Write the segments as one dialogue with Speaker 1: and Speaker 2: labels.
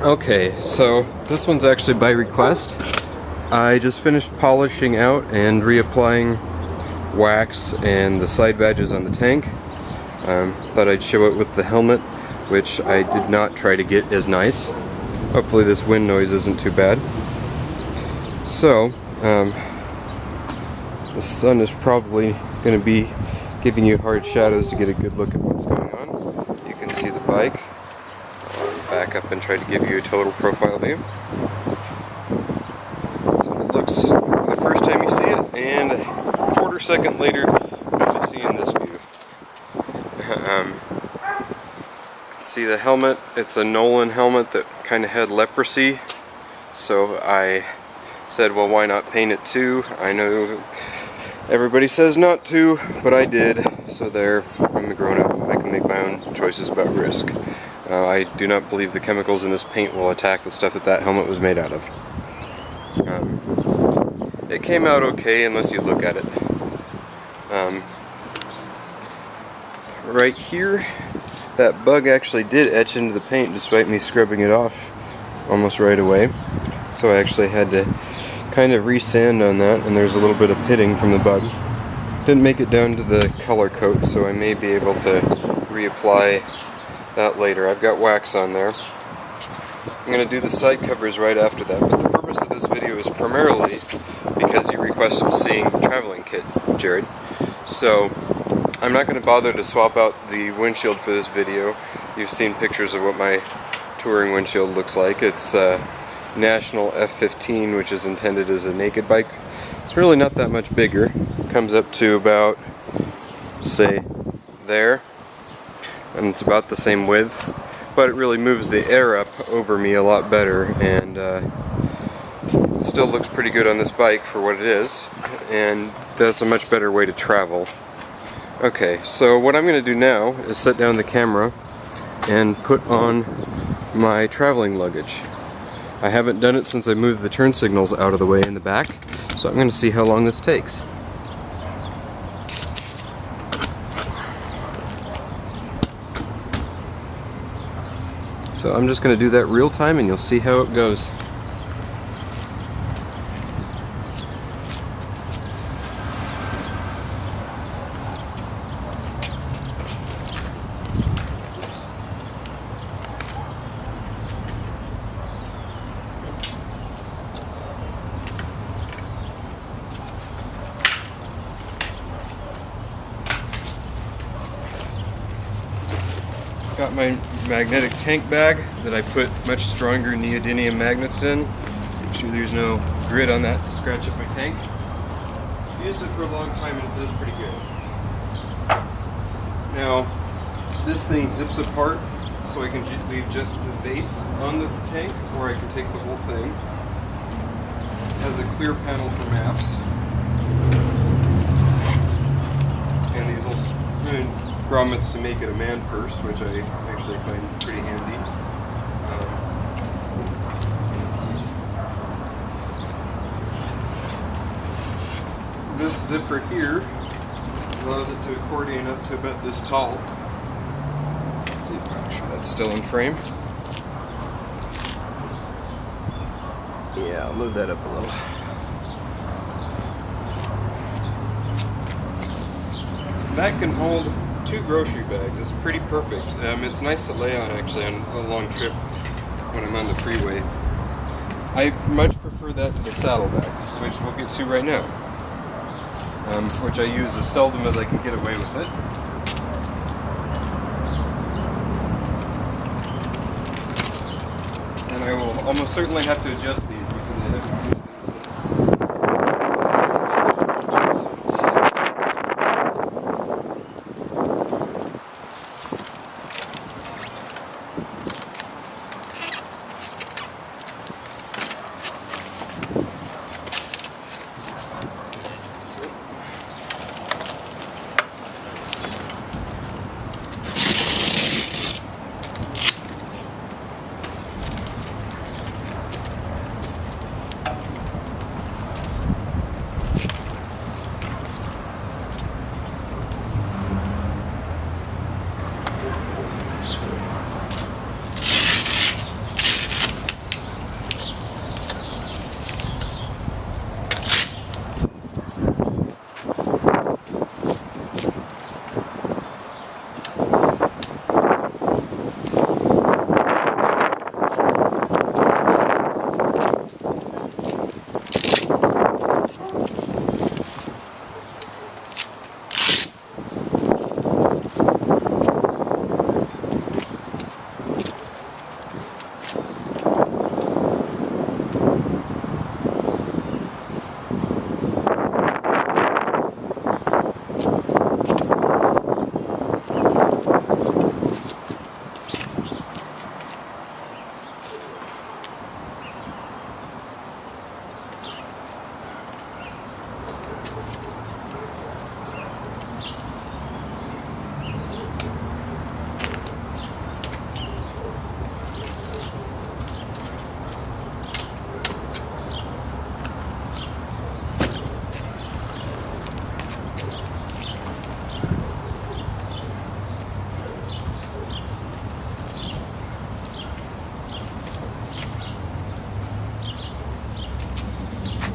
Speaker 1: Okay, so this one's actually by request. I just finished polishing out and reapplying wax and the side badges on the tank. Thought I'd show it with the helmet, which I did not try to get as nice. Hopefully this wind noise isn't too bad. So, the sun is probably going to be giving you hard shadows to get a good look at what's going on. You can see the bike. Back up and try to give you a total profile view. That's what it looks the first time you see it, and a quarter second later you'll see in this view. You can see the helmet. It's a Nolan helmet that kind of had leprosy, so I said, well, why not paint it too? I know everybody says not to, but I did, so there, I'm a grown-up. I can make my own choices about risk. I do not believe the chemicals in this paint will attack the stuff that helmet was made out of. It came out okay unless you look at it. Right here, that bug actually did etch into the paint despite me scrubbing it off almost right away. So I actually had to kind of re-sand on that, and there's a little bit of pitting from the bug. Didn't make it down to the color coat, so I may be able to reapply that later. I've got wax on there. I'm going to do the side covers right after that, but the purpose of this video is primarily because you requested seeing the traveling kit, Jared. So I'm not going to bother to swap out the windshield for this video. You've seen pictures of what my touring windshield looks like. It's National F15, which is intended as a naked bike. It's really not that much bigger. It comes up to about, say, there. And it's about the same width, but it really moves the air up over me a lot better, and it still looks pretty good on this bike for what it is, and that's a much better way to travel. Okay, so what I'm going to do now is set down the camera and put on my traveling luggage. I haven't done it since I moved the turn signals out of the way in the back, so I'm going to see how long this takes. So I'm just going to do that real time and you'll see how it goes. Got my magnetic tank bag that I put much stronger neodymium magnets in. Make sure there's no grit on that to scratch up my tank. Used it for a long time and it does pretty good. Now, this thing zips apart so I can leave just the base on the tank, or I can take the whole thing. It has a clear panel for maps. And these little grommets to make it a man purse, which I actually find pretty handy. This zipper here allows it to accordion up to about this tall. Let's see, make sure that's still in frame. Yeah, I'll move that up a little. That can hold 2 grocery bags. It's pretty perfect. It's nice to lay on actually on a long trip when I'm on the freeway. I much prefer that to the saddlebags, which we'll get to right now, which I use as seldom as I can get away with it. And I will almost certainly have to adjust these because I haven't used them since.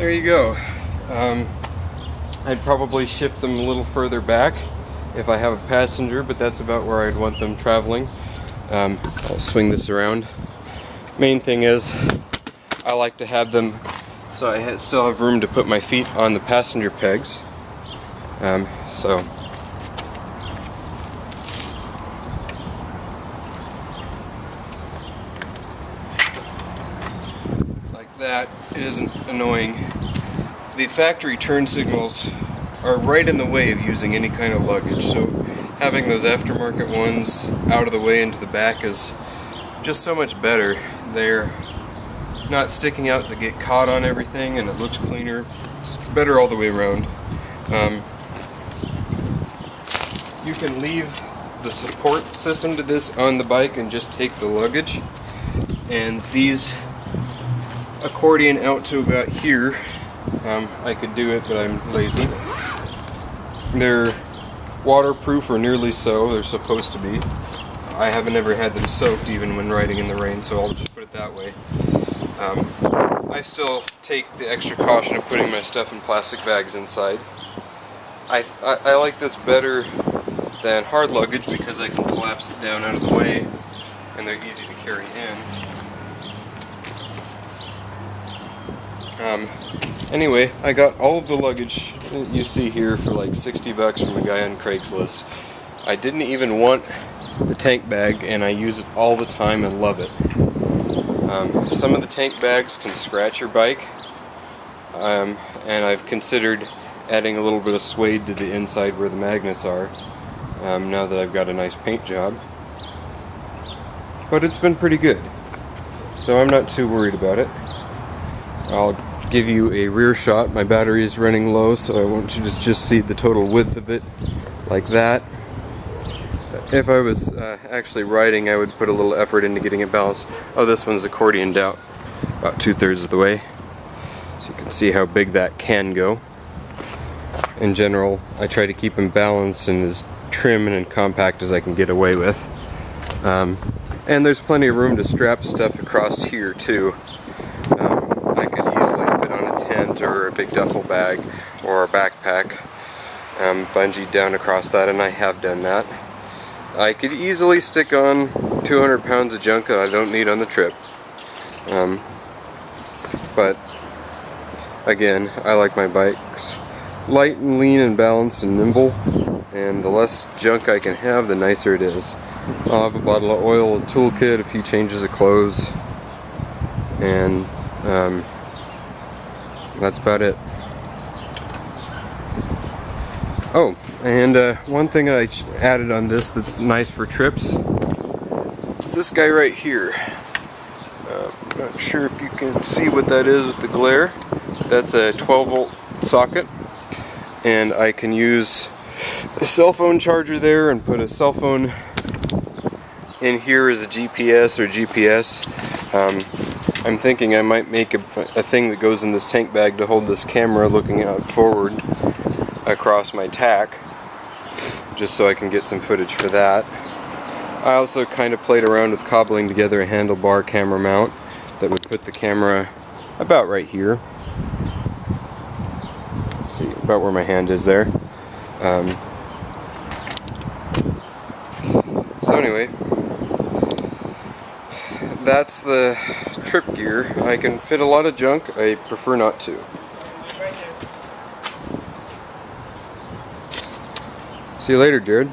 Speaker 1: there you go. I'd probably shift them a little further back if I have a passenger, but that's about where I'd want them traveling. I'll swing this around. Main thing is I like to have them so I still have room to put my feet on the passenger pegs. So like that, it isn't annoying. The factory turn signals are right in the way of using any kind of luggage, so having those aftermarket ones out of the way into the back is just so much better. They're not sticking out to get caught on everything, and it looks cleaner. It's better all the way around. You can leave the support system to this on the bike and just take the luggage, and these accordion out to about here. I could do it, but I'm lazy. They're waterproof, or nearly so. They're supposed to be. I haven't ever had them soaked even when riding in the rain, so I'll just put it that way. I still take the extra caution of putting my stuff in plastic bags inside. I like this better than hard luggage because I can collapse it down out of the way and they're easy to carry in. Anyway, I got all of the luggage you see here for like 60 bucks from a guy on Craigslist. I didn't even want the tank bag, and I use it all the time and love it. Some of the tank bags can scratch your bike, and I've considered adding a little bit of suede to the inside where the magnets are, now that I've got a nice paint job. But it's been pretty good, so I'm not too worried about it. I'll give you a rear shot. My battery is running low, so I want you to just see the total width of it like that. If I was actually riding, I would put a little effort into getting it balanced. Oh, this one's accordioned out about 2/3 of the way, so you can see how big that can go. In general, I try to keep them balanced and as trim and compact as I can get away with. And there's plenty of room to strap stuff across here too. I could easily fit on a tent or a big duffel bag or a backpack, bungee down across that, and I have done that. I could easily stick on 200 pounds of junk that I don't need on the trip. But again, I like my bikes light and lean and balanced and nimble, and the less junk I can have, the nicer it is. I'll have a bottle of oil, a toolkit, a few changes of clothes, and that's about it. Oh, and one thing I added on this that's nice for trips is this guy right here. I'm not sure if you can see what that is with the glare. That's a 12-volt socket, and I can use a cell phone charger there and put a cell phone in here as a GPS or GPS. I'm thinking I might make a thing that goes in this tank bag to hold this camera looking out forward across my tack, just so I can get some footage for that. I also kind of played around with cobbling together a handlebar camera mount that would put the camera about right here. Let's see, about where my hand is there. So anyway, that's the trip gear. I can fit a lot of junk. I prefer not to. See you later, Jared.